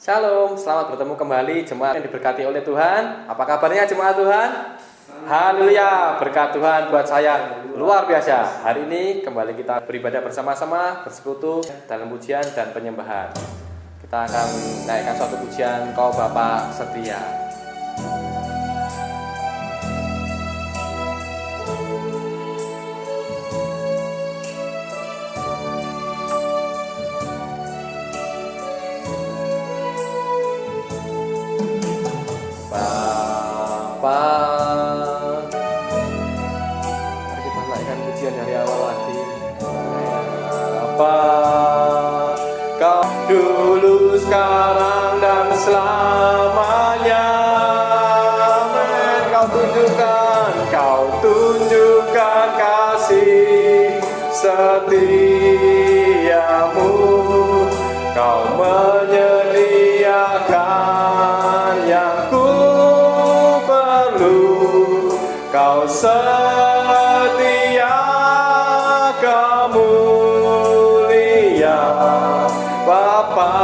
Shalom, selamat bertemu kembali jemaat yang diberkati oleh Tuhan. Apa kabarnya jemaat Tuhan? Haleluya, berkat Tuhan buat saya luar biasa. Hari ini kembali kita beribadah bersama-sama, bersekutu dalam pujian dan penyembahan. Kita akan naikkan suatu pujian Kau Bapa Setia. Mari kita naikkan pujian dari awal lagi. Bapa, Kau dulu, sekarang dan selamanya. Amin. Kau tunjukkan kasih setiamu. Kau menyediakan yang ku perlu. Kau setia, Kau mulia, Bapa,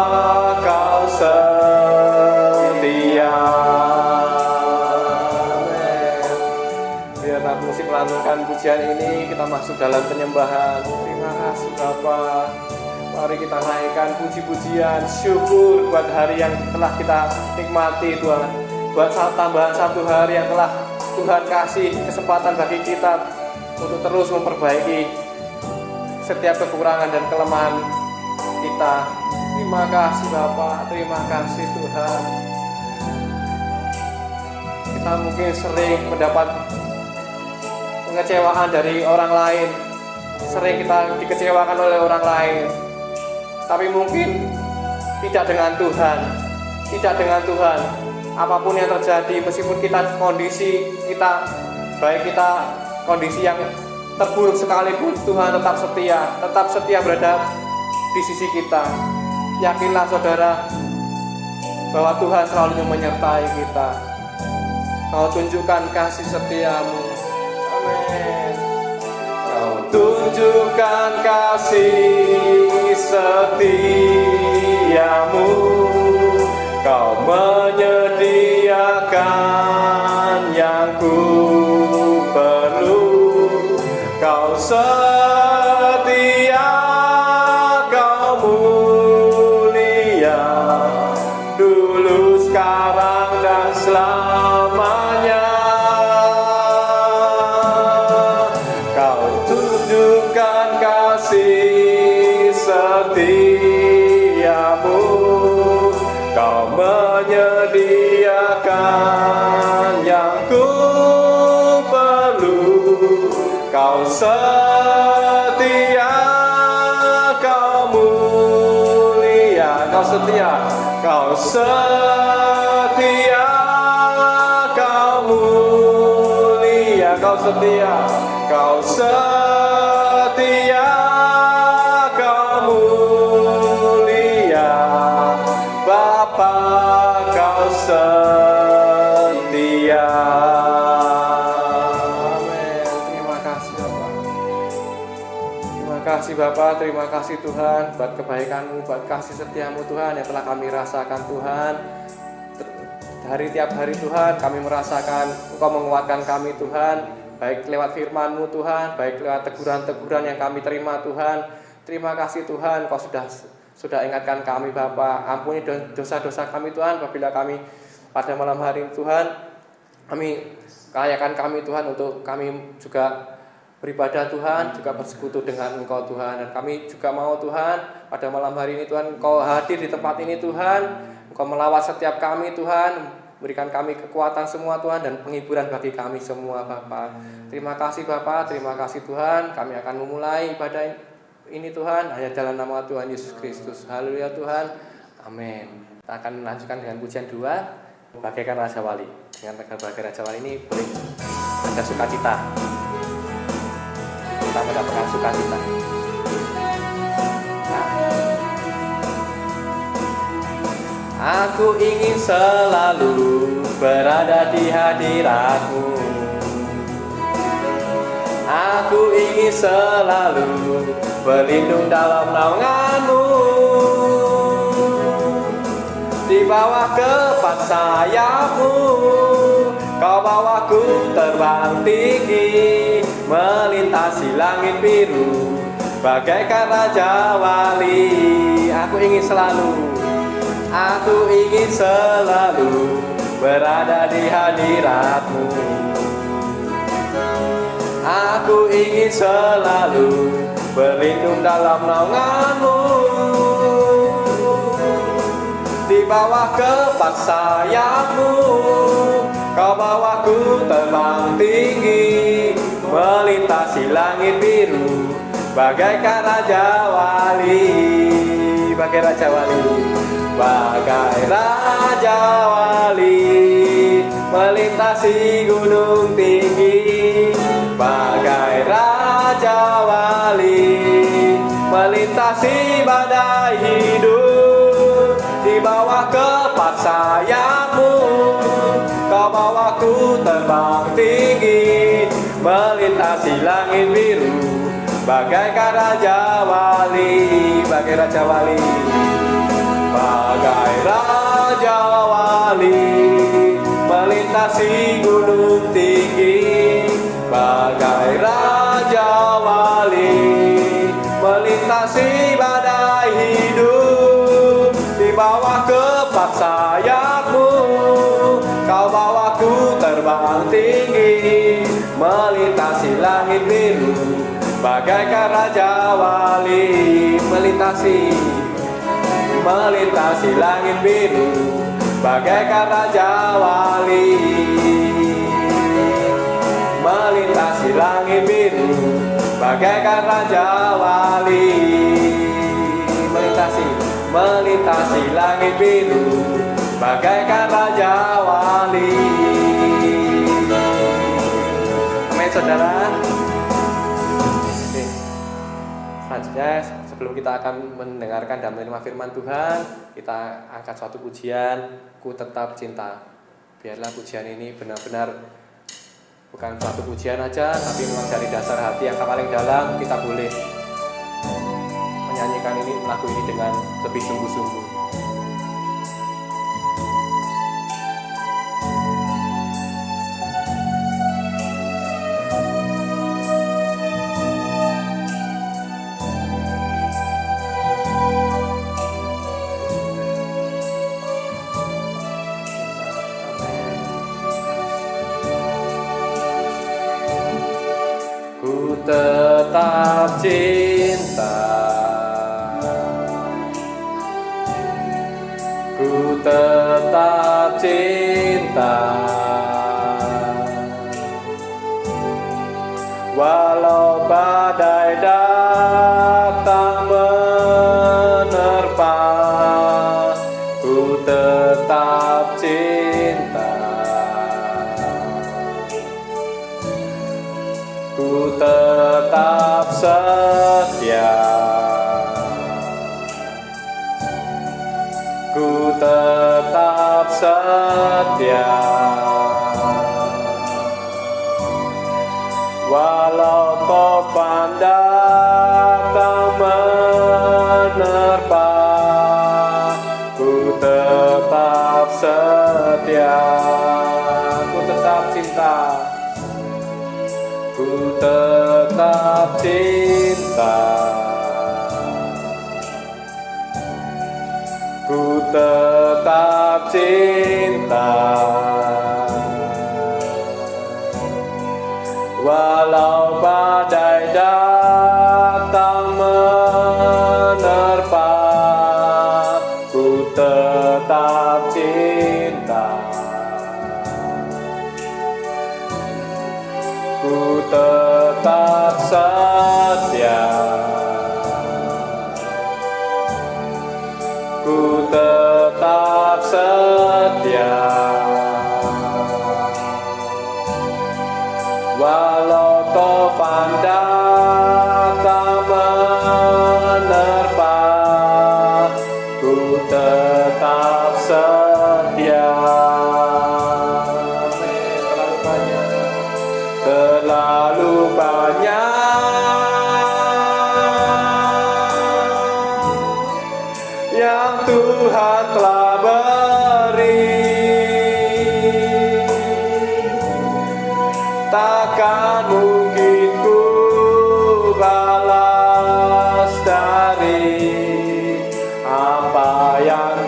Kau setia. Biarlah musik melantunkan pujian ini, kita masuk dalam penyembahan. Terima kasih Bapa. Mari kita naikkan puji-pujian, syukur buat hari yang telah kita nikmati Tuhan. Buat tambahan satu hari yang telah Tuhan kasih kesempatan bagi kita untuk terus memperbaiki setiap kekurangan dan kelemahan kita. Terima kasih Bapa, terima kasih Tuhan. Kita mungkin sering mendapat pengecewaan dari orang lain, sering kita dikecewakan oleh orang lain. Tapi mungkin tidak dengan Tuhan. Apapun yang terjadi, meskipun kondisi kita kondisi yang terburuk sekalipun, Tuhan tetap setia berada di sisi kita. Yakinlah saudara bahwa Tuhan selalu menyertai kita. Kau tunjukkan kasih setiamu. Amin. Kau tunjukkan kasih setiamu. Kau menyediakan yang ku perlu. Kau setia, Kau mulia, dulu, sekarang, dan selamanya. Kau tunjukkan kasih setiamu. Kau menyediakan yang ku perlu. Kau setia, Kau mulia. Kau setia, Kau setia, Kau mulia. Kau setia, Kau setia, Kau mulia, Bapa, Kau setia. Amin. Terima kasih Bapa. Terima kasih Bapa, terima kasih Tuhan buat kebaikan-Mu, buat kasih setiamu Tuhan yang telah kami rasakan Tuhan. Dari tiap hari Tuhan kami merasakan Engkau menguatkan kami Tuhan, baik lewat firman-Mu Tuhan, baik lewat teguran-teguran yang kami terima Tuhan. Terima kasih Tuhan, Kau sudah ingatkan kami Bapa. Ampuni dosa-dosa kami Tuhan apabila kami pada malam hari ini Tuhan, kami kayakan kami Tuhan untuk kami juga beribadah Tuhan, juga bersekutu dengan Engkau Tuhan. Dan kami juga mau Tuhan pada malam hari ini Tuhan, Engkau hadir di tempat ini Tuhan, Engkau melawat setiap kami Tuhan, berikan kami kekuatan semua Tuhan dan penghiburan bagi kami semua Bapa. Terima kasih Bapa, terima kasih Tuhan. Kami akan memulai ibadah ini Tuhan hanya dalam nama Tuhan Yesus Kristus. Haleluya Tuhan. Amin. Kita akan melanjutkan dengan pujian 2, Bagaikan Raja Wali. Dengan Bagaikan Raja Wali ini boleh ada sukacita. Kita mendapatkan sukacita. Aku ingin selalu berada di hadirat-Mu. Aku ingin selalu berlindung dalam naungan-Mu. Di bawah kepak sayapmu, kau bawaku terbang tinggi, melintasi langit biru, bagaikan Raja Wali. Aku ingin selalu berada di hadiratmu. Aku ingin selalu berlindung dalam naunganmu. Di bawah kepak sayapmu, kau bawaku terbang tinggi, melintasi langit biru, bagaikan Raja Wali. Bagai Raja Wali, bagai Raja Wali, melintasi gunung tinggi. Bagai Raja Wali, melintasi badai hidup. Di bawah kepak sayapmu, kau bawaku terbang tinggi, melintasi langit biru, bagaikan Raja Wali. Bagai Raja Wali, bagai Raja Wali, melintasi gunung tinggi. Bagai Raja Wali, melintasi badai hidup. Di bawah kepak sayapmu, kau bawaku terbang tinggi, melintasi langit biru, bagaikan Raja Wali. Melintasi langit biru, bagaikan Raja Wali. Melintasi langit biru, bagaikan Raja Wali. Melintasi langit biru, bagaikan Raja Wali. Amin, saudara. Oke. Selanjutnya, sebelum kita akan mendengarkan dan menerima firman Tuhan, kita angkat suatu pujian, Ku Tetap Cinta. Biarlah pujian ini benar-benar bukan suatu pujian aja, tapi memang dari dasar hati yang paling dalam, kita boleh menyanyikan lagu ini dengan lebih sungguh-sungguh. Ku tetap cinta, ku tetap cinta, walau badai datang menerpa. Ku tetap cinta, ku tetap setia, ku tetap setia, walau topan datang menerpa. Ku tetap setia, ku tetap cinta, ku tetap cinta, ku tetap cinta, walau badai datang menerpa. Ku tetap cinta, ku tetap setia, ku tetap setia, walau topan datang menerpa. Ku tetap setia. Terlalu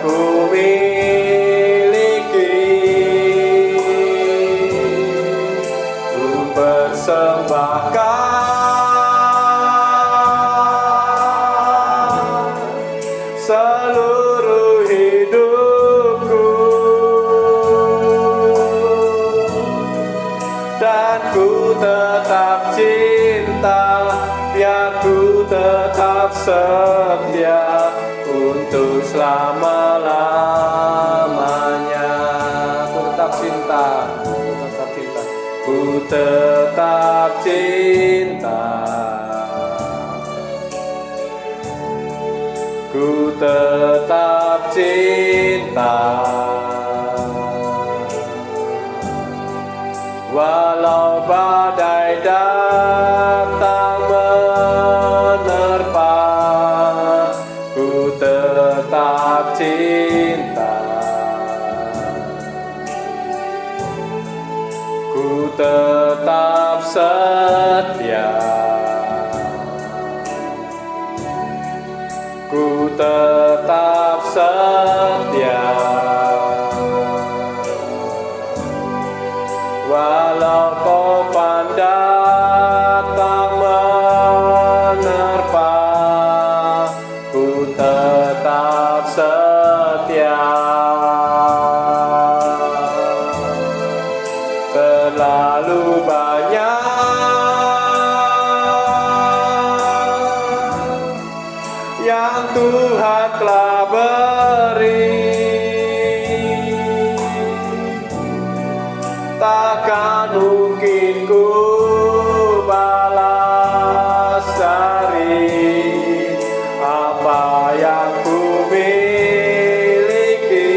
ku miliki, ku persembahkan seluruh hidupku, dan ku tetap cinta, biar ku tetap setia untuk selama-lamanya. Ku tetap cinta, ku tetap cinta, ku tetap cinta. Walau badai datang menerpa, ku tetap cinta, ku tetap setia, ku tetap setia. Walau topan datang menerpa, ku tetap setia. Terlalu banyak yang Tuhan telah beri, takkan mungkin ku balas dari apa yang ku miliki.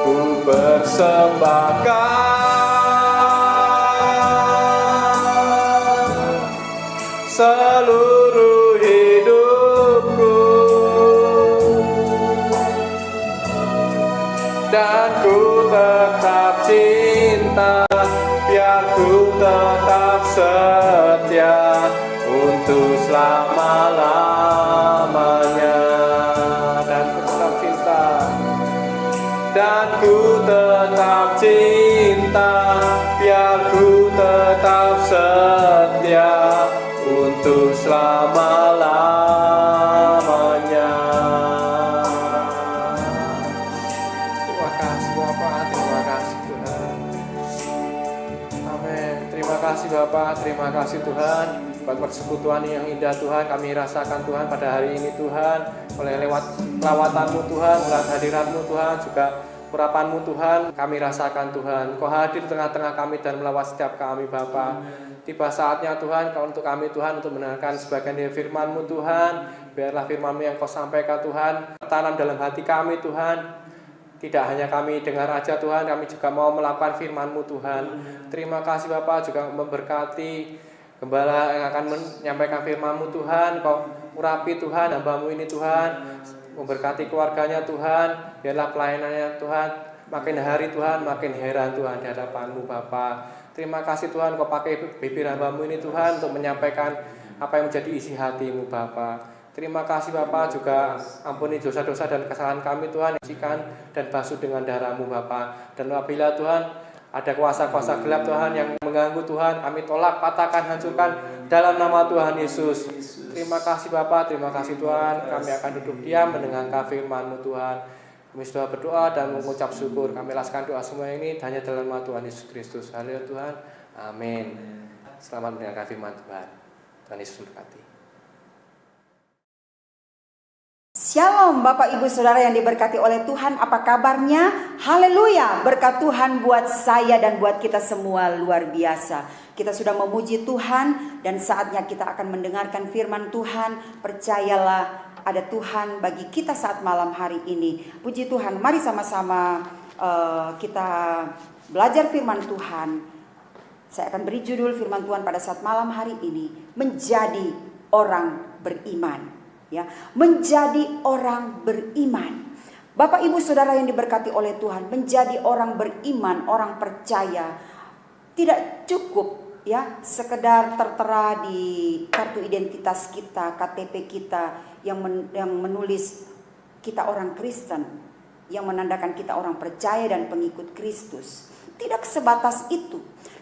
Ku persembahkan seluruh hidupku, dan ku tetap cinta, biar ku tetap setia untuk selama-lamanya. Dan ku tetap cinta, dan ku tetap cinta, biar ku tetap setia untuk selama-lamanya. Terima kasih Bapa, terima kasih Tuhan. Amin. Terima kasih Bapa, terima kasih Tuhan buat persekutuan yang indah Tuhan kami rasakan Tuhan pada hari ini Tuhan, oleh lewat lawatan-Mu Tuhan, lewat hadirat-Mu Tuhan, juga urapan-Mu Tuhan kami rasakan Tuhan. Kau hadir tengah-tengah kami dan melawat setiap kami Bapa. Tiba saatnya Tuhan untuk kami Tuhan untuk mendengarkan sebagian dari firman-Mu Tuhan. Biarlah firman-Mu yang Kau sampaikan Tuhan tertanam dalam hati kami Tuhan. Tidak hanya kami dengar aja Tuhan, kami juga mau melakukan firman-Mu Tuhan. Terima kasih Bapak juga memberkati Gembala yang akan menyampaikan firman-Mu Tuhan. Kau urapi Tuhan hamba-Mu ini Tuhan, memberkati keluarganya Tuhan. Biarlah pelayanannya Tuhan makin hari Tuhan makin heran Tuhan di hadapan-Mu Bapa. Terima kasih Tuhan Kau pakai bibir hamba-Mu ini Tuhan untuk menyampaikan apa yang menjadi isi hati-Mu Bapa. Terima kasih Bapa, juga ampuni dosa-dosa dan kesalahan kami Tuhan, sucikan dan basuh dengan darah-Mu Bapa. Dan apabila Tuhan ada kuasa-kuasa gelap Tuhan yang mengganggu Tuhan, kami tolak, patahkan, hancurkan dalam nama Tuhan Yesus. Terima kasih Bapa, terima kasih Tuhan. Kami akan duduk diam mendengarkan firman-Mu Tuhan. Kami sudah berdoa dan mengucap syukur. Kami laskan doa semua ini hanya dalam nama Tuhan Yesus Kristus. Haleluya Tuhan. Amin. Selamat mendengarkan firman Tuhan. Tuhan Yesus memberkati. Shalom Bapak Ibu Saudara yang diberkati oleh Tuhan, apa kabarnya? Haleluya, berkat Tuhan buat saya dan buat kita semua luar biasa. Kita sudah memuji Tuhan dan saatnya kita akan mendengarkan firman Tuhan. Percayalah ada Tuhan bagi kita saat malam hari ini. Puji Tuhan, mari sama-sama kita belajar firman Tuhan. Saya akan beri judul firman Tuhan pada saat malam hari ini, menjadi orang beriman. Ya, menjadi orang beriman. Bapak Ibu Saudara yang diberkati oleh Tuhan, menjadi orang beriman, orang percaya tidak cukup ya sekedar tertera di kartu identitas kita, KTP kita. yang menulis kita orang Kristen, yang menandakan kita orang percaya dan pengikut Kristus. Tidak sebatas itu.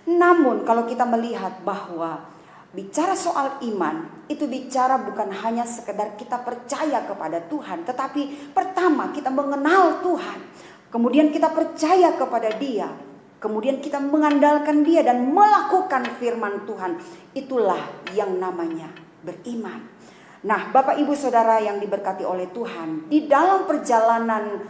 Namun kalau kita melihat bahwa bicara soal iman, itu bicara bukan hanya sekedar kita percaya kepada Tuhan, tetapi pertama kita mengenal Tuhan, kemudian kita percaya kepada Dia, kemudian kita mengandalkan Dia dan melakukan firman Tuhan. Itulah yang namanya beriman. Nah, Bapak Ibu Saudara yang diberkati oleh Tuhan, di dalam perjalanan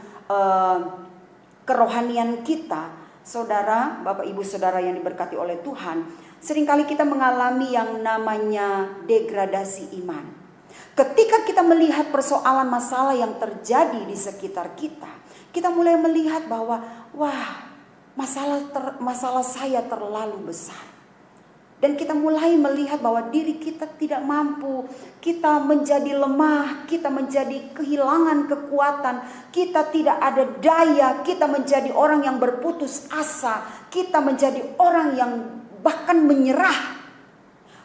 kerohanian kita, Saudara, Bapak Ibu Saudara yang diberkati oleh Tuhan, seringkali kita mengalami yang namanya degradasi iman. Ketika kita melihat persoalan masalah yang terjadi di sekitar kita, kita mulai melihat bahwa wah, masalah saya terlalu besar. Dan kita mulai melihat bahwa diri kita tidak mampu, kita menjadi lemah, kita menjadi kehilangan kekuatan, kita tidak ada daya, kita menjadi orang yang berputus asa, kita menjadi orang yang bahkan menyerah.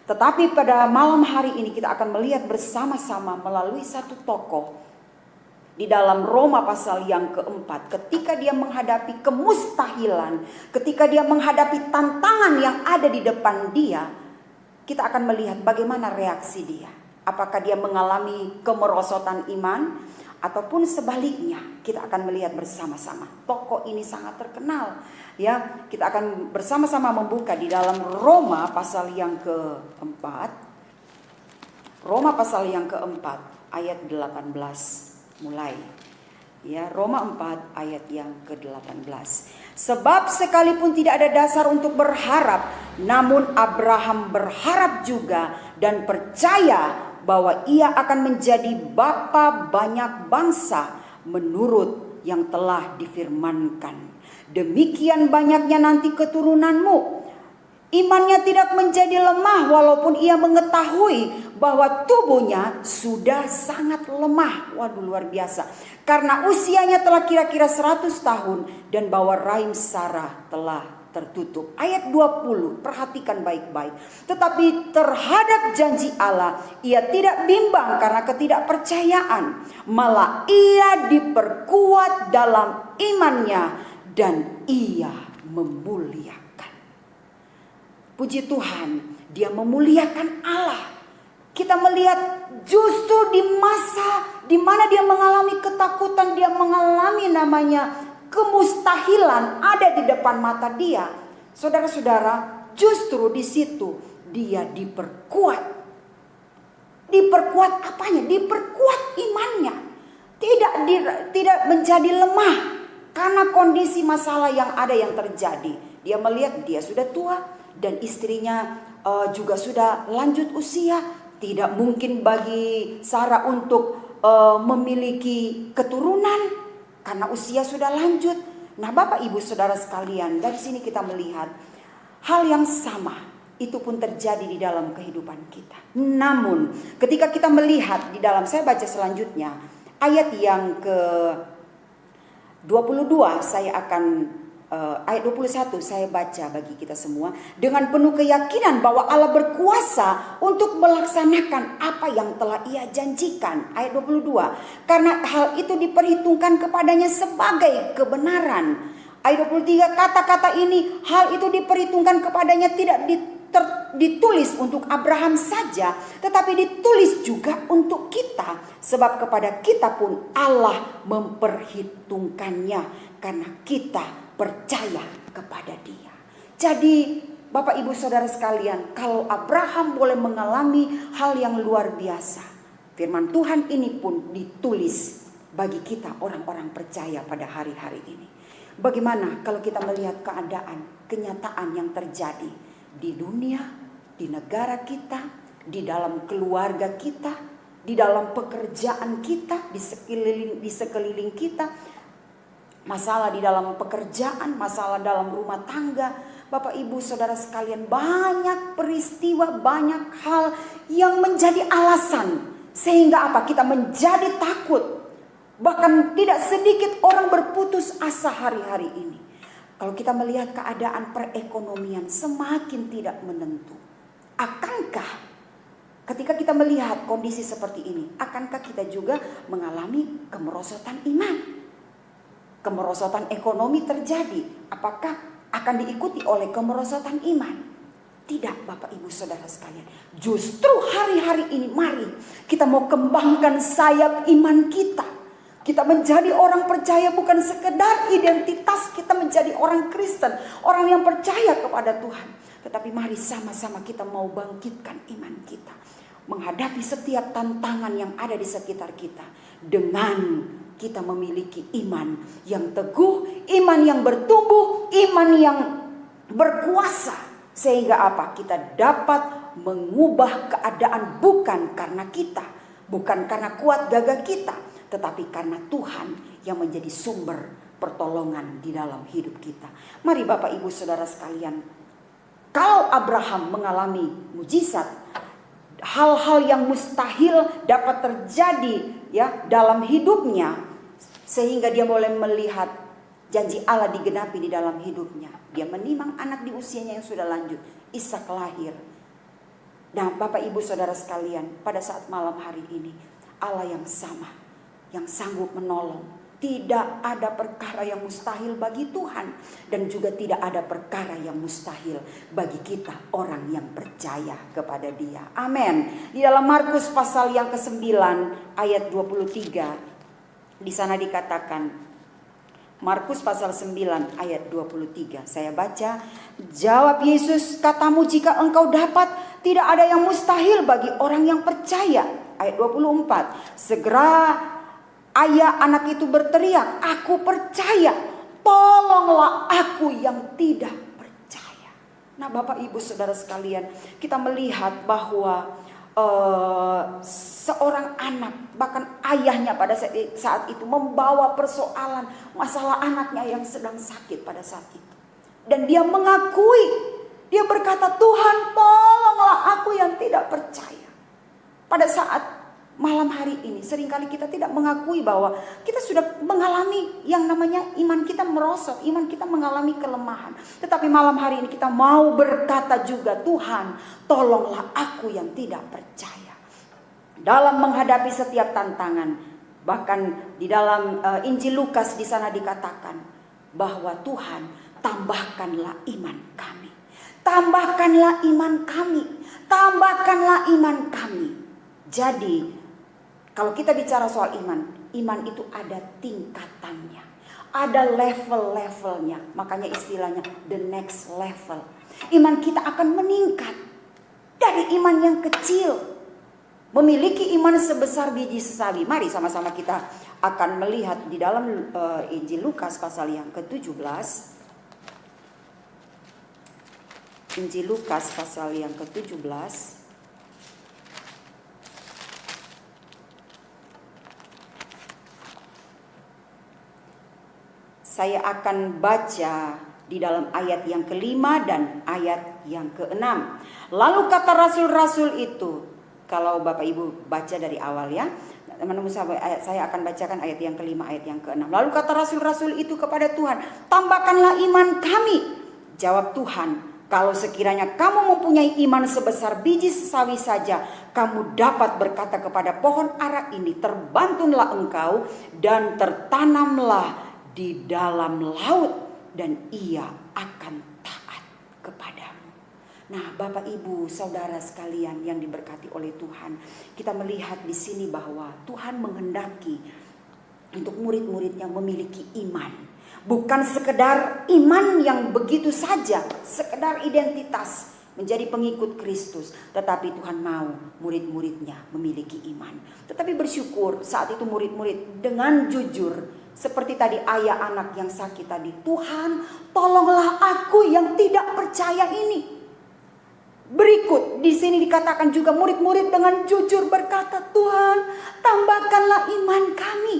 Tetapi pada malam hari ini kita akan melihat bersama-sama melalui satu tokoh di dalam Roma pasal yang keempat, ketika dia menghadapi kemustahilan, ketika dia menghadapi tantangan yang ada di depan dia, kita akan melihat bagaimana reaksi dia. Apakah dia mengalami kemerosotan iman, ataupun sebaliknya. Kita akan melihat bersama-sama. Tokoh ini sangat terkenal. Ya, kita akan bersama-sama membuka di dalam Roma pasal yang keempat. Roma pasal yang keempat ayat 18. Mulai ya, Roma 4 ayat yang ke-18. Sebab sekalipun tidak ada dasar untuk berharap, namun Abraham berharap juga dan percaya bahwa ia akan menjadi bapa banyak bangsa menurut yang telah difirmankan. Demikian banyaknya nanti keturunanmu. Imannya tidak menjadi lemah walaupun ia mengetahui bahwa tubuhnya sudah sangat lemah. Waduh, luar biasa. Karena usianya telah kira-kira 100 tahun dan bahwa rahim Sarah telah tertutup. Ayat 20, perhatikan baik-baik. Tetapi terhadap janji Allah, ia tidak bimbang karena ketidakpercayaan. Malah ia diperkuat dalam imannya dan ia memuliakan. Puji Tuhan, dia memuliakan Allah. Kita melihat justru di masa di mana dia mengalami ketakutan, dia mengalami namanya kemustahilan ada di depan mata dia. Saudara-saudara, justru di situ dia diperkuat. Diperkuat apanya? Diperkuat imannya. Tidak menjadi lemah karena kondisi masalah yang ada yang terjadi. Dia melihat dia sudah tua dan istrinya juga sudah lanjut usia. Tidak mungkin bagi Sarah untuk memiliki keturunan karena usia sudah lanjut. Nah, Bapak Ibu Saudara sekalian, dari sini kita melihat hal yang sama itu pun terjadi di dalam kehidupan kita. Namun ketika kita melihat di dalam, saya baca selanjutnya ayat yang ke 22, saya akan ayat 21 saya baca bagi kita semua. Dengan penuh keyakinan bahwa Allah berkuasa untuk melaksanakan apa yang telah ia janjikan. Ayat 22. Karena hal itu diperhitungkan kepadanya sebagai kebenaran. Ayat 23, kata-kata ini, hal itu diperhitungkan kepadanya tidak ditulis untuk Abraham saja, tetapi ditulis juga untuk kita. Sebab kepada kita pun Allah memperhitungkannya karena kita percaya kepada Dia. Jadi Bapak Ibu Saudara sekalian, kalau Abraham boleh mengalami hal yang luar biasa, firman Tuhan ini pun ditulis bagi kita orang-orang percaya pada hari-hari ini. Bagaimana kalau kita melihat keadaan, kenyataan yang terjadi di dunia, di negara kita, di dalam keluarga kita, di dalam pekerjaan kita, di sekeliling kita. Masalah di dalam pekerjaan, masalah dalam rumah tangga. Bapak Ibu Saudara sekalian, banyak peristiwa, banyak hal yang menjadi alasan. Sehingga apa? Kita menjadi takut. Bahkan tidak sedikit orang berputus asa hari-hari ini. Kalau kita melihat keadaan perekonomian semakin tidak menentu. Akankah Ketika kita melihat kondisi seperti ini, akankah kita juga mengalami kemerosotan iman? Kemerosotan ekonomi terjadi, apakah akan diikuti oleh kemerosotan iman? Tidak, Bapak Ibu Saudara sekalian. Justru hari-hari ini mari kita mau kembangkan sayap iman kita. Kita menjadi orang percaya bukan sekedar identitas kita menjadi orang Kristen, orang yang percaya kepada Tuhan. Tetapi mari sama-sama kita mau bangkitkan iman kita, menghadapi setiap tantangan yang ada di sekitar kita, dengan kita memiliki iman yang teguh, iman yang bertumbuh, iman yang berkuasa. Sehingga apa? Kita dapat mengubah keadaan bukan karena kita, bukan karena kuat gagah kita, tetapi karena Tuhan yang menjadi sumber pertolongan di dalam hidup kita. Mari Bapak Ibu Saudara sekalian, kalau Abraham mengalami mujizat, hal-hal yang mustahil dapat terjadi ya dalam hidupnya, sehingga dia boleh melihat janji Allah digenapi di dalam hidupnya. Dia menimang anak di usianya yang sudah lanjut, Ishak lahir. Nah Bapak Ibu Saudara sekalian, pada saat malam hari ini Allah yang sama, yang sanggup menolong. Tidak ada perkara yang mustahil bagi Tuhan, dan juga tidak ada perkara yang mustahil bagi kita orang yang percaya kepada Dia. Amin. Di dalam Markus pasal yang ke-9 ayat 23, di sana dikatakan, Markus pasal 9 ayat 23. Saya baca, jawab Yesus, katamu jika engkau dapat, tidak ada yang mustahil bagi orang yang percaya. Ayat 24. Segera ayah anak itu berteriak, aku percaya, tolonglah aku yang tidak percaya. Nah Bapak Ibu Saudara sekalian, kita melihat bahwa seorang anak, bahkan ayahnya pada saat itu membawa persoalan masalah anaknya yang sedang sakit pada saat itu. Dan dia mengakui, dia berkata, Tuhan tolonglah aku yang tidak percaya. Pada saat malam hari ini seringkali kita tidak mengakui bahwa kita sudah mengalami yang namanya iman kita merosot, iman kita mengalami kelemahan. Tetapi malam hari ini kita mau berkata juga, Tuhan tolonglah aku yang tidak percaya. Dalam menghadapi setiap tantangan, bahkan di dalam Injil Lukas di sana dikatakan bahwa Tuhan tambahkanlah iman kami. Tambahkanlah iman kami. Tambahkanlah iman kami. Jadi kalau kita bicara soal iman, iman itu ada tingkatannya, ada level-levelnya. Makanya istilahnya the next level. Iman kita akan meningkat dari iman yang kecil, memiliki iman sebesar biji sesawi. Mari sama-sama kita akan melihat di dalam Injil Lukas pasal yang ke-17. Injil Lukas pasal yang ke-17. Saya akan baca di dalam ayat yang ke-5 dan ayat yang ke-6. Lalu kata rasul-rasul itu, kalau Bapak Ibu baca dari awal ya, teman-teman saya akan bacakan ayat yang ke-5, ayat yang ke-6. Lalu kata rasul-rasul itu kepada Tuhan, tambahkanlah iman kami. Jawab Tuhan, kalau sekiranya kamu mempunyai iman sebesar biji sesawi saja, kamu dapat berkata kepada pohon ara ini, terbantunlah engkau dan tertanamlah di dalam laut, dan ia akan taat kepadamu. Nah, Bapak Ibu, Saudara sekalian yang diberkati oleh Tuhan, kita melihat di sini bahwa Tuhan menghendaki untuk murid-muridnya memiliki iman. Bukan sekedar iman yang begitu saja, sekedar identitas menjadi pengikut Kristus, tetapi Tuhan mau murid-muridnya memiliki iman. Tetapi bersyukur saat itu murid-murid dengan jujur, seperti tadi ayah anak yang sakit tadi, Tuhan tolonglah aku yang tidak percaya ini. Berikut di sini dikatakan juga murid-murid dengan jujur berkata, Tuhan tambahkanlah iman kami.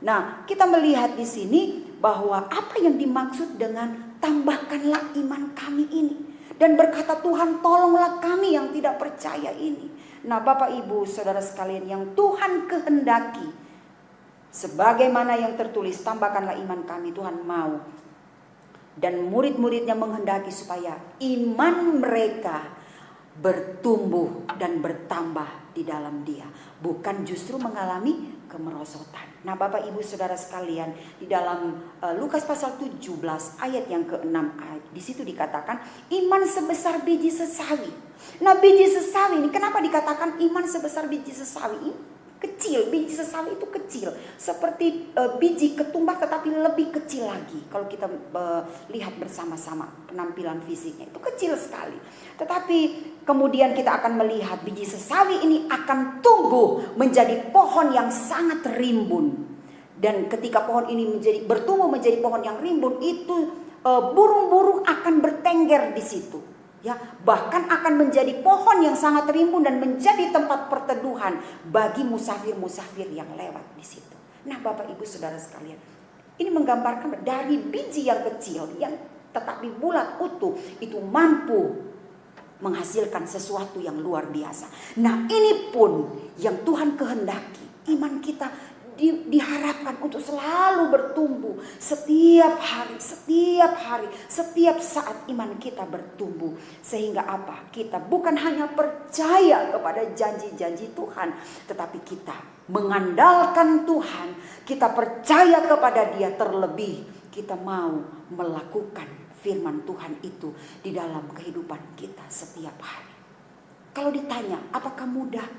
Nah, kita melihat di sini bahwa apa yang dimaksud dengan tambahkanlah iman kami ini. Dan berkata, Tuhan tolonglah kami yang tidak percaya ini. Nah Bapak Ibu Saudara sekalian yang Tuhan kehendaki, sebagaimana yang tertulis, tambahkanlah iman kami, Tuhan mau. Dan murid-muridnya menghendaki supaya iman mereka bertumbuh dan bertambah di dalam dia, bukan justru mengalami kemerosotan. Nah, Bapak Ibu Saudara sekalian, di dalam Lukas pasal 17 ayat yang ke-6, di situ dikatakan iman sebesar biji sesawi. Nah, biji sesawi ini kenapa dikatakan iman sebesar biji sesawi? Ini kecil, biji sesawi itu kecil, seperti biji ketumbar tetapi lebih kecil lagi. Kalau kita lihat bersama-sama penampilan fisiknya itu kecil sekali. Tetapi kemudian kita akan melihat biji sesawi ini akan tumbuh menjadi pohon yang sangat rimbun. Dan ketika pohon ini bertumbuh menjadi pohon yang rimbun, itu burung-burung akan bertengger di situ. Ya, bahkan akan menjadi pohon yang sangat rimbun dan menjadi tempat perteduhan bagi musafir-musafir yang lewat di situ. Nah, Bapak Ibu Saudara sekalian, ini menggambarkan dari biji yang kecil yang tetapi bulat utuh itu mampu menghasilkan sesuatu yang luar biasa. Nah, ini pun yang Tuhan kehendaki. Iman kita diharapkan untuk selalu bertumbuh setiap hari, setiap saat iman kita bertumbuh. Sehingga apa? Kita bukan hanya percaya kepada janji-janji Tuhan, tetapi kita mengandalkan Tuhan, kita percaya kepada Dia, terlebih kita mau melakukan firman Tuhan itu di dalam kehidupan kita setiap hari. Kalau ditanya, apakah mudah?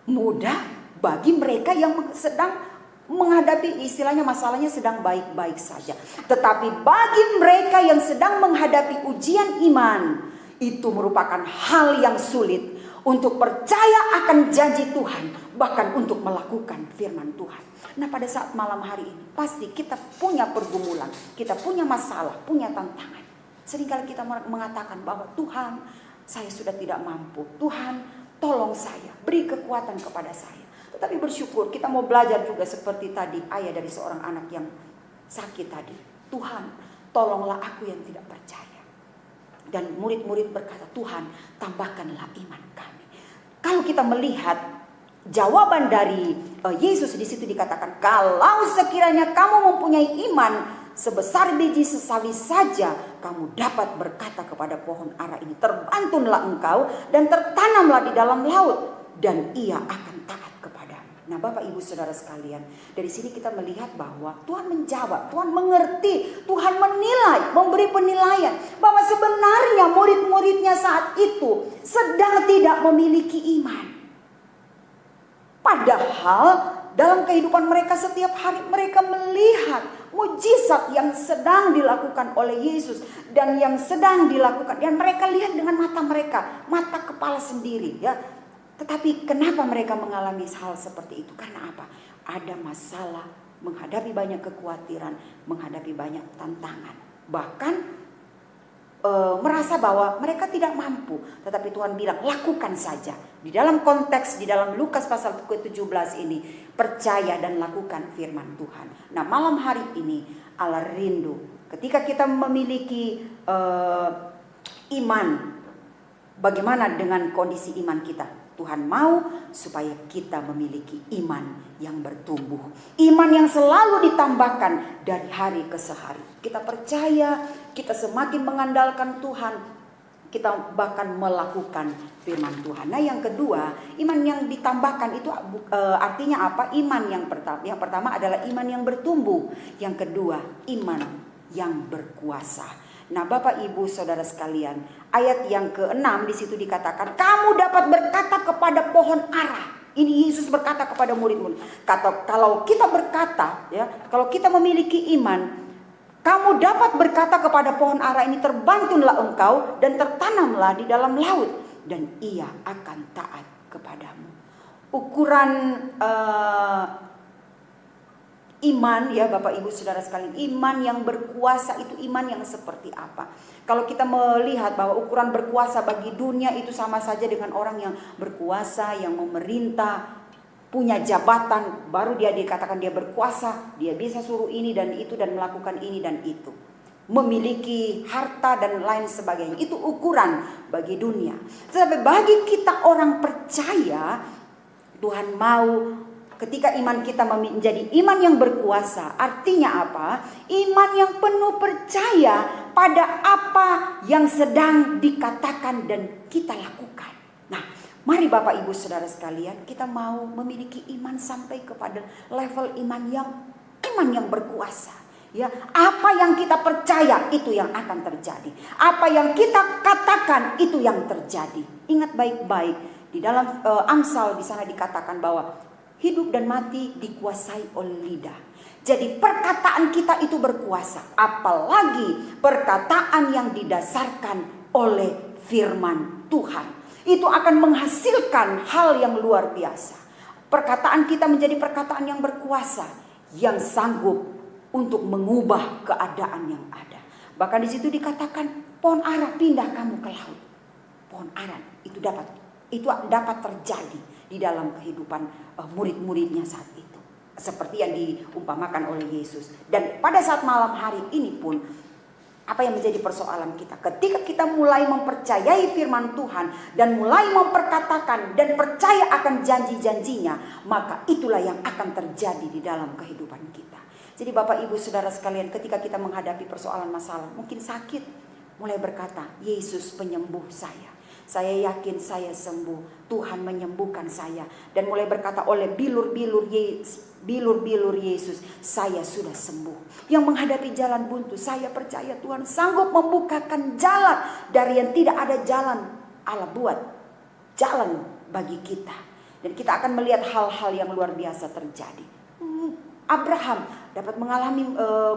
Mudah bagi mereka yang sedang menghadapi, istilahnya masalahnya sedang baik-baik saja. Tetapi bagi mereka yang sedang menghadapi ujian iman, itu merupakan hal yang sulit untuk percaya akan janji Tuhan, bahkan untuk melakukan firman Tuhan. Nah, pada saat malam hari ini pasti kita punya pergumulan, kita punya masalah, punya tantangan. Seringkali kita mengatakan bahwa Tuhan, saya sudah tidak mampu. Tuhan, tolong saya, beri kekuatan kepada saya. Tetapi bersyukur kita mau belajar juga seperti tadi ayat dari seorang anak yang sakit tadi. Tuhan, tolonglah aku yang tidak percaya. Dan murid-murid berkata, Tuhan, tambahkanlah iman kami. Kalau kita melihat jawaban dari Yesus di situ dikatakan, kalau sekiranya kamu mempunyai iman sebesar biji sesawi saja, kamu dapat berkata kepada pohon ara ini, terbantunlah engkau dan tertanamlah di dalam laut, dan ia akan taat kepadamu. Nah, Bapak Ibu Saudara sekalian, dari sini kita melihat bahwa Tuhan menjawab, Tuhan mengerti, Tuhan menilai, memberi penilaian bahwa sebenarnya murid-muridnya saat itu sedang tidak memiliki iman. Padahal dalam kehidupan mereka setiap hari mereka melihat mujizat yang sedang dilakukan oleh Yesus dan yang sedang dilakukan, dan mereka lihat dengan mata mereka, mata kepala sendiri, ya. Tetapi kenapa mereka mengalami hal seperti itu? Karena apa? Ada masalah, menghadapi banyak kekhawatiran, menghadapi banyak tantangan, bahkan merasa bahwa mereka tidak mampu. Tetapi Tuhan bilang, lakukan saja. Di dalam konteks, di dalam Lukas pasal ke-17 ini, percaya dan lakukan firman Tuhan. Nah, malam hari ini Allah rindu ketika kita memiliki iman, bagaimana dengan kondisi iman kita? Tuhan mau supaya kita memiliki iman yang bertumbuh, iman yang selalu ditambahkan dari hari ke hari. Kita percaya, kita semakin mengandalkan Tuhan, kita bahkan melakukan firman Tuhan. Nah, yang kedua, iman yang ditambahkan itu artinya apa? Iman yang pertama adalah iman yang bertumbuh. Yang kedua, iman yang berkuasa. Nah, Bapak Ibu Saudara sekalian, ayat yang ke-6 di situ dikatakan, kamu dapat berkata kepada pohon ara. Ini Yesus berkata kepada murid-murid. Kalau kita berkata, ya, kalau kita memiliki iman, kamu dapat berkata kepada pohon ara ini, terbantunlah engkau dan tertanamlah di dalam laut, dan ia akan taat kepadamu. Ukuran iman, ya Bapak Ibu Saudara sekalian, iman yang berkuasa itu iman yang seperti apa? Kalau kita melihat bahwa ukuran berkuasa bagi dunia itu sama saja dengan orang yang berkuasa, yang memerintah, punya jabatan, baru dia dikatakan dia berkuasa, dia bisa suruh ini dan itu dan melakukan ini dan itu. Memiliki harta dan lain sebagainya, itu ukuran bagi dunia. Tetapi bagi kita orang percaya, Tuhan mau ketika iman kita menjadi iman yang berkuasa, artinya apa? Iman yang penuh percaya pada apa yang sedang dikatakan dan kita lakukan. Nah, mari Bapak Ibu Saudara sekalian, kita mau memiliki iman sampai kepada level iman yang berkuasa. Ya, apa yang kita percaya itu yang akan terjadi. Apa yang kita katakan itu yang terjadi. Ingat baik-baik, di dalam Amsal di sana dikatakan bahwa hidup dan mati dikuasai oleh lidah. Jadi perkataan kita itu berkuasa, apalagi perkataan yang didasarkan oleh firman Tuhan. Itu akan menghasilkan hal yang luar biasa. Perkataan kita menjadi perkataan yang berkuasa, yang sanggup untuk mengubah keadaan yang ada. Bahkan di situ dikatakan pohon ara pindah kamu ke laut. Pohon ara itu dapat terjadi di dalam kehidupan murid-muridnya saat itu. Seperti yang diumpamakan oleh Yesus. Dan pada saat malam hari ini pun, apa yang menjadi persoalan kita? Ketika kita mulai mempercayai firman Tuhan dan mulai memperkatakan dan percaya akan janji-janjinya, maka itulah yang akan terjadi di dalam kehidupan kita. Jadi Bapak Ibu Saudara sekalian, ketika kita menghadapi persoalan masalah, mungkin sakit, mulai berkata, Yesus penyembuh saya. Saya yakin saya sembuh, Tuhan menyembuhkan saya. Dan mulai berkata oleh bilur-bilur Yesus, saya sudah sembuh. Yang menghadapi jalan buntu, saya percaya Tuhan sanggup membukakan jalan. Dari yang tidak ada jalan, Allah buat jalan bagi kita. Dan kita akan melihat hal-hal yang luar biasa terjadi. Abraham dapat mengalami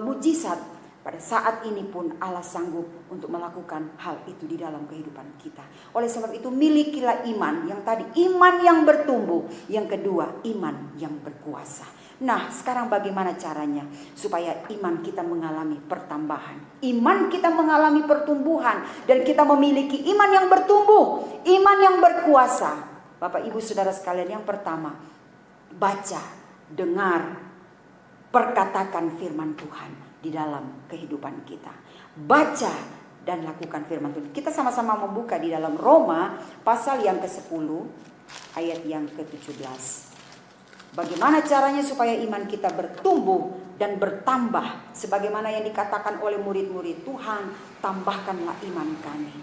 mujizat. Pada saat ini pun Allah sanggup untuk melakukan hal itu di dalam kehidupan kita. Oleh sebab itu milikilah iman. Yang tadi iman yang bertumbuh. Yang kedua iman yang berkuasa. Nah, sekarang bagaimana caranya supaya iman kita mengalami pertambahan, iman kita mengalami pertumbuhan, dan kita memiliki iman yang bertumbuh, iman yang berkuasa. Bapak Ibu Saudara sekalian, yang pertama, baca, dengar, perkatakan firman Tuhan di dalam kehidupan kita. Baca dan lakukan firman Tuhan. Kita sama-sama membuka di dalam Roma pasal yang ke-10 ayat yang ke-17. Bagaimana caranya supaya iman kita bertumbuh dan bertambah sebagaimana yang dikatakan oleh murid-murid Tuhan, tambahkanlah iman kami.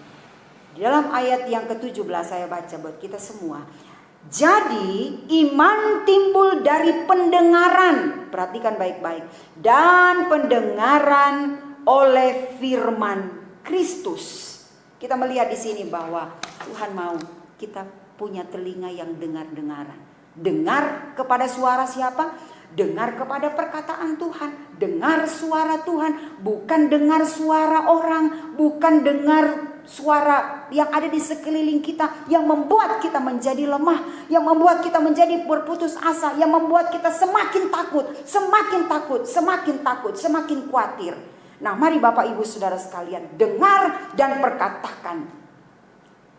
Di dalam ayat yang ke-17 saya baca buat kita semua. Jadi iman timbul dari pendengaran, perhatikan baik-baik, dan pendengaran oleh firman Kristus. Kita melihat di sini bahwa Tuhan mau kita punya telinga yang dengar-dengaran. Dengar kepada suara siapa? Dengar kepada perkataan Tuhan. Dengar suara Tuhan, bukan dengar suara orang, bukan dengar suara yang ada di sekeliling kita yang membuat kita menjadi lemah, yang membuat kita menjadi berputus asa, yang membuat kita semakin takut, semakin khawatir. Nah, mari Bapak Ibu Saudara sekalian, dengar dan perkatakan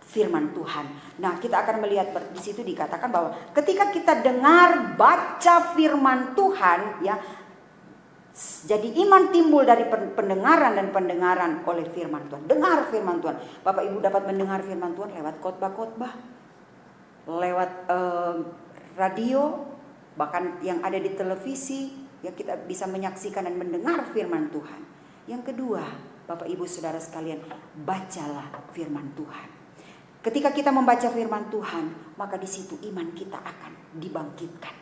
firman Tuhan. Nah, kita akan melihat di situ dikatakan bahwa ketika kita dengar, baca firman Tuhan, ya, jadi iman timbul dari pendengaran dan pendengaran oleh firman Tuhan. Dengar firman Tuhan. Bapak Ibu dapat mendengar firman Tuhan lewat khotbah-khotbah, lewat radio, bahkan yang ada di televisi. Ya, kita bisa menyaksikan dan mendengar firman Tuhan. Yang kedua, Bapak Ibu Saudara sekalian, bacalah firman Tuhan. Ketika kita membaca firman Tuhan, maka di situ iman kita akan dibangkitkan.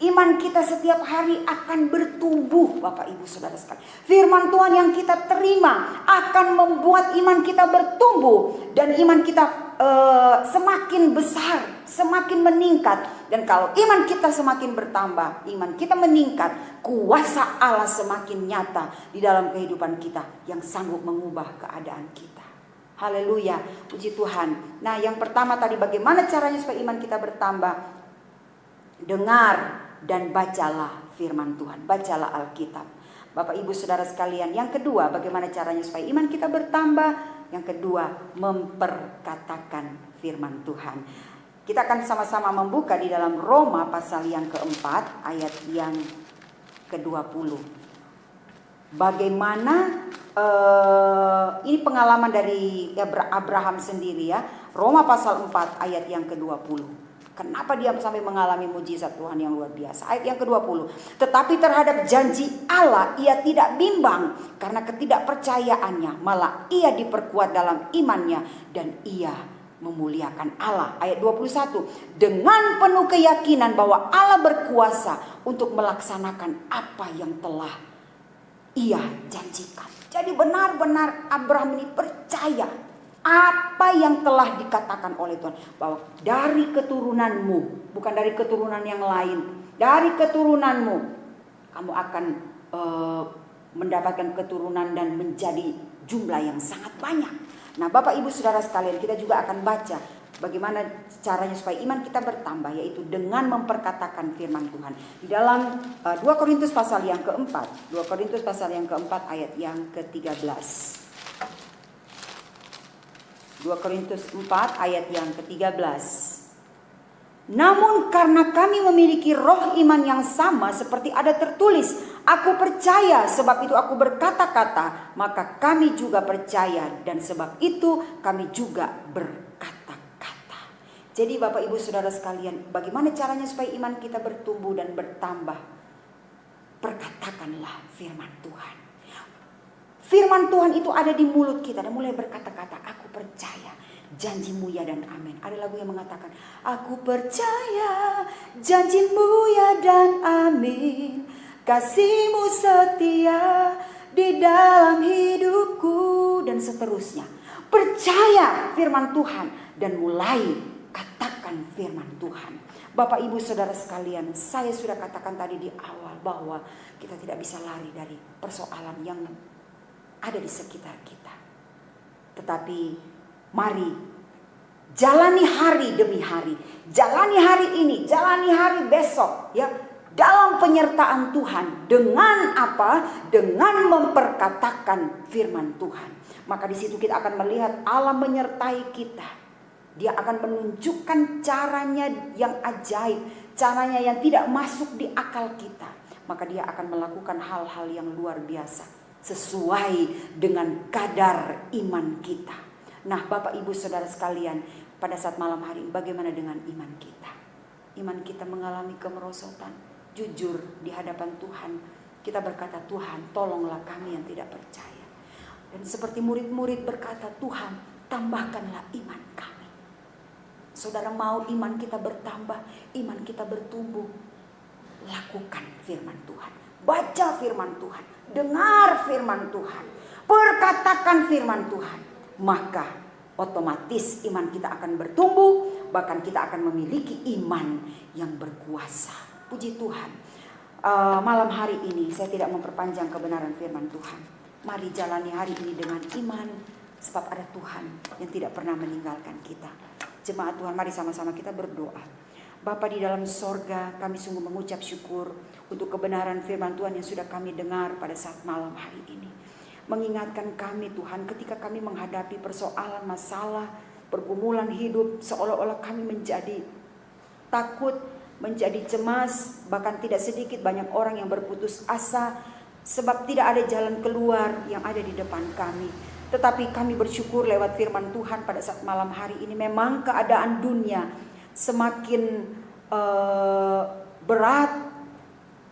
Iman kita setiap hari akan bertumbuh, Bapak Ibu Saudara sekalian. Firman Tuhan yang kita terima akan membuat iman kita bertumbuh. Dan iman kita semakin besar, semakin meningkat. Dan kalau iman kita semakin bertambah, iman kita meningkat, kuasa Allah semakin nyata di dalam kehidupan kita yang sanggup mengubah keadaan kita. Haleluya, puji Tuhan. Nah, yang pertama tadi bagaimana caranya supaya iman kita bertambah? Dengar dan bacalah firman Tuhan, bacalah Alkitab. Bapak Ibu Saudara sekalian, yang kedua bagaimana caranya supaya iman kita bertambah? Yang kedua, memperkatakan firman Tuhan. Kita akan sama-sama membuka di dalam Roma pasal yang keempat ayat yang ke-20. Bagaimana ini pengalaman dari Abraham sendiri, ya. Roma pasal 4 ayat yang ke-20. Kenapa dia sampai mengalami mujizat Tuhan yang luar biasa? Ayat yang ke-20. Tetapi terhadap janji Allah ia tidak bimbang karena ketidakpercayaannya, malah ia diperkuat dalam imannya dan ia memuliakan Allah. Ayat 21. Dengan penuh keyakinan bahwa Allah berkuasa untuk melaksanakan apa yang telah ia janjikan. Jadi benar-benar Abraham ini percaya apa yang telah dikatakan oleh Tuhan, bahwa dari keturunanmu, bukan dari keturunan yang lain, dari keturunanmu kamu akan mendapatkan keturunan dan menjadi jumlah yang sangat banyak. Nah, Bapak Ibu Saudara sekalian, kita juga akan baca bagaimana caranya supaya iman kita bertambah, yaitu dengan memperkatakan firman Tuhan. Di dalam 2 Korintus pasal yang keempat, 2 Korintus pasal yang keempat ayat yang ke-13. 2 Korintus 4 ayat yang ke-13. Namun karena kami memiliki roh iman yang sama seperti ada tertulis, aku percaya sebab itu aku berkata-kata, maka kami juga percaya dan sebab itu kami juga berkata-kata. Jadi Bapak Ibu Saudara sekalian, bagaimana caranya supaya iman kita bertumbuh dan bertambah? Perkatakanlah firman Tuhan. Firman Tuhan itu ada di mulut kita dan mulai berkata-kata, aku percaya janjimu ya dan amin. Ada lagu yang mengatakan, aku percaya janjimu ya dan amin, kasihmu setia di dalam hidupku, dan seterusnya. Percaya firman Tuhan dan mulai katakan firman Tuhan. Bapak Ibu Saudara sekalian, saya sudah katakan tadi di awal bahwa kita tidak bisa lari dari persoalan yang ada di sekitar kita. Tetapi mari jalani hari demi hari. Jalani hari ini, jalani hari besok ya, dalam penyertaan Tuhan. Dengan apa? Dengan memperkatakan firman Tuhan. Maka di situ kita akan melihat Allah menyertai kita. Dia akan menunjukkan caranya yang ajaib, caranya yang tidak masuk di akal kita. Maka dia akan melakukan hal-hal yang luar biasa sesuai dengan kadar iman kita. Nah, Bapak Ibu Saudara sekalian, pada saat malam hari ini bagaimana dengan iman kita? Iman kita mengalami kemerosotan. Jujur di hadapan Tuhan, kita berkata, Tuhan tolonglah kami yang tidak percaya. Dan seperti murid-murid berkata, Tuhan tambahkanlah iman kami. Saudara mau iman kita bertambah, iman kita bertumbuh, lakukan firman Tuhan. Baca firman Tuhan, dengar firman Tuhan, perkatakan firman Tuhan. Maka otomatis iman kita akan bertumbuh, bahkan kita akan memiliki iman yang berkuasa. Puji Tuhan. Malam hari ini saya tidak memperpanjang kebenaran firman Tuhan. Mari jalani hari ini dengan iman, sebab ada Tuhan yang tidak pernah meninggalkan kita. Jemaat Tuhan, mari sama-sama kita berdoa. Bapa di dalam sorga, kami sungguh mengucap syukur untuk kebenaran firman Tuhan yang sudah kami dengar pada saat malam hari ini. Mengingatkan kami Tuhan, ketika kami menghadapi persoalan, masalah, pergumulan hidup, seolah-olah kami menjadi takut, menjadi cemas, bahkan tidak sedikit banyak orang yang berputus asa sebab tidak ada jalan keluar yang ada di depan kami. Tetapi kami bersyukur lewat firman Tuhan pada saat malam hari ini, memang keadaan dunia semakin berat,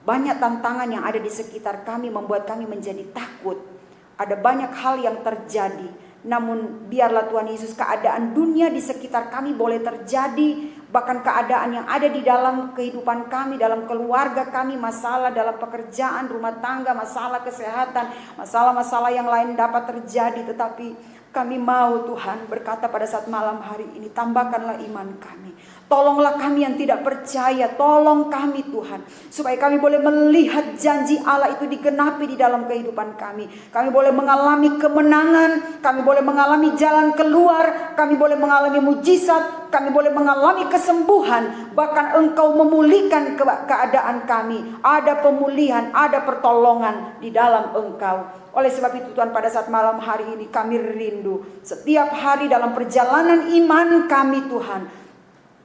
banyak tantangan yang ada di sekitar kami membuat kami menjadi takut. Ada banyak hal yang terjadi, namun biarlah Tuhan Yesus, keadaan dunia di sekitar kami boleh terjadi, bahkan keadaan yang ada di dalam kehidupan kami, dalam keluarga kami, masalah dalam pekerjaan, rumah tangga, masalah kesehatan, masalah-masalah yang lain dapat terjadi. Tetapi kami mau Tuhan berkata pada saat malam hari ini, tambahkanlah iman kami. Tolonglah kami yang tidak percaya, tolong kami Tuhan, supaya kami boleh melihat janji Allah itu digenapi di dalam kehidupan kami. Kami boleh mengalami kemenangan, kami boleh mengalami jalan keluar, kami boleh mengalami mujizat, kami boleh mengalami kesembuhan. Bahkan Engkau memulihkan keadaan kami. Ada pemulihan, ada pertolongan di dalam Engkau. Oleh sebab itu Tuhan, pada saat malam hari ini kami rindu setiap hari dalam perjalanan iman kami Tuhan,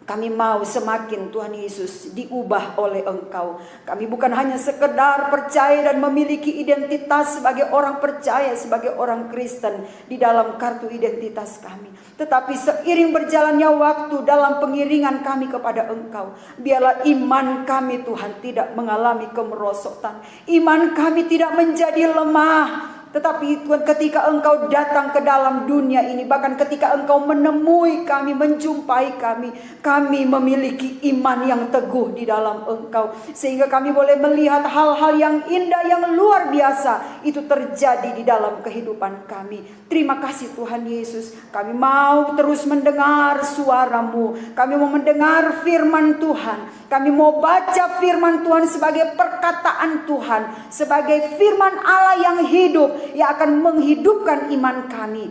Kami mau semakin Tuhan Yesus diubah oleh Engkau. Kami bukan hanya sekedar percaya dan memiliki identitas sebagai orang percaya, sebagai orang Kristen di dalam kartu identitas kami. Tetapi seiring berjalannya waktu dalam pengiringan kami kepada Engkau, biarlah iman kami Tuhan tidak mengalami kemerosotan. Iman kami tidak menjadi lemah. Tetapi Tuhan, ketika Engkau datang ke dalam dunia ini, bahkan ketika Engkau menemui kami, menjumpai kami, kami memiliki iman yang teguh di dalam Engkau. Sehingga kami boleh melihat hal-hal yang indah, yang luar biasa itu terjadi di dalam kehidupan kami. Terima kasih Tuhan Yesus. Kami mau terus mendengar suara-Mu. Kami mau mendengar firman Tuhan. Kami mau baca firman Tuhan sebagai perkataan Tuhan, sebagai firman Allah yang hidup, yang akan menghidupkan iman kami.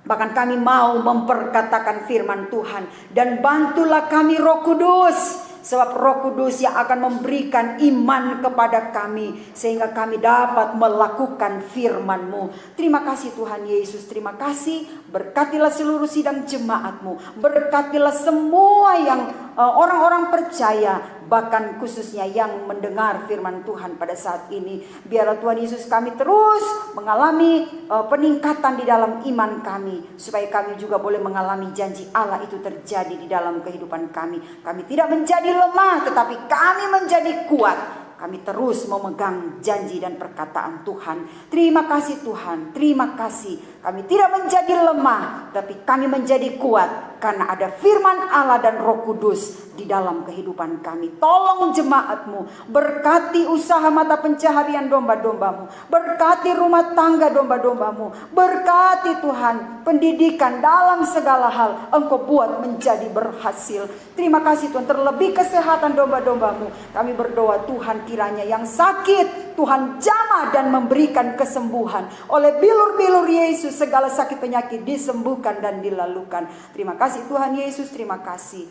Bahkan kami mau memperkatakan firman Tuhan. Dan bantulah kami Roh Kudus, sebab Roh Kudus yang akan memberikan iman kepada kami, sehingga kami dapat melakukan firman-Mu. Terima kasih Tuhan Yesus, terima kasih. Berkatilah seluruh sidang jemaat-Mu. Berkatilah semua yang orang-orang percaya, bahkan khususnya yang mendengar firman Tuhan pada saat ini. Biarlah Tuhan Yesus kami terus mengalami peningkatan di dalam iman kami, supaya kami juga boleh mengalami janji Allah itu terjadi di dalam kehidupan kami. Kami tidak menjadi lemah, tetapi kami menjadi kuat. Kami terus memegang janji dan perkataan Tuhan. Terima kasih Tuhan, terima kasih. Kami tidak menjadi lemah, tapi kami menjadi kuat. Karena ada firman Allah dan Roh Kudus di dalam kehidupan kami. Tolong jemaat-Mu, berkati usaha mata pencaharian domba-domba-Mu. Berkati rumah tangga domba-domba-Mu. Berkati Tuhan pendidikan dalam segala hal. Engkau buat menjadi berhasil. Terima kasih Tuhan, terlebih kesehatan domba-domba-Mu. Kami berdoa Tuhan, kiranya yang sakit Tuhan jamah dan memberikan kesembuhan. Oleh bilur-bilur Yesus segala sakit penyakit disembuhkan dan dilalukan. Terima kasih Tuhan Yesus, terima kasih.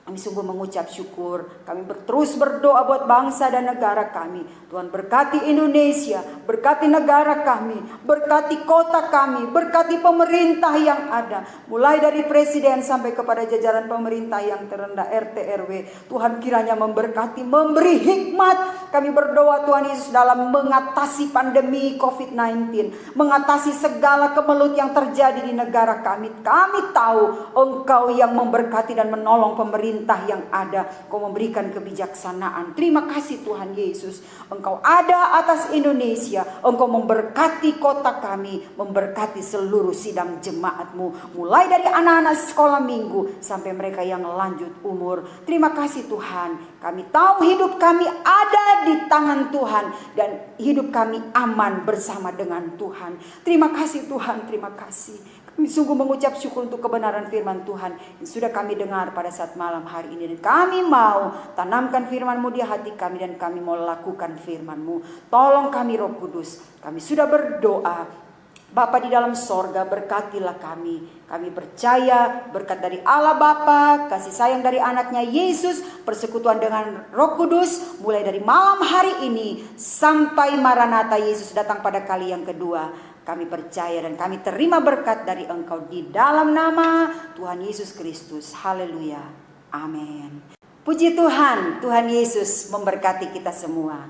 Kami sungguh mengucap syukur. Kami terus berdoa buat bangsa dan negara kami. Tuhan berkati Indonesia, berkati negara kami, berkati kota kami, berkati pemerintah yang ada. Mulai dari presiden sampai kepada jajaran pemerintah yang terendah RT RW. Tuhan kiranya memberkati, memberi hikmat. Kami berdoa Tuhan Yesus dalam mengatasi pandemi COVID-19. Mengatasi segala kemelut yang terjadi di negara kami. Kami tahu Engkau yang memberkati dan menolong pemerintah yang ada. Kau memberikan kebijaksanaan. Terima kasih Tuhan Yesus. Engkau ada atas Indonesia. Engkau memberkati kota kami, memberkati seluruh sidang jemaat-Mu, mulai dari anak-anak sekolah minggu sampai mereka yang lanjut umur. Terima kasih Tuhan. Kami tahu hidup kami ada di tangan Tuhan, dan hidup kami aman bersama dengan Tuhan. Terima kasih Tuhan, terima kasih. Kami sungguh mengucap syukur untuk kebenaran firman Tuhan yang sudah kami dengar pada saat malam hari ini. Dan kami mau tanamkan firman-Mu di hati kami, dan kami mau lakukan firman-Mu. Tolong kami Roh Kudus. Kami sudah berdoa. Bapa di dalam sorga, berkatilah kami. Kami percaya berkat dari Allah Bapa, kasih sayang dari anaknya Yesus, persekutuan dengan Roh Kudus, mulai dari malam hari ini sampai Maranatha Yesus datang pada kali yang kedua. Kami percaya dan kami terima berkat dari Engkau di dalam nama Tuhan Yesus Kristus. Haleluya. Amin. Puji Tuhan, Tuhan Yesus memberkati kita semua.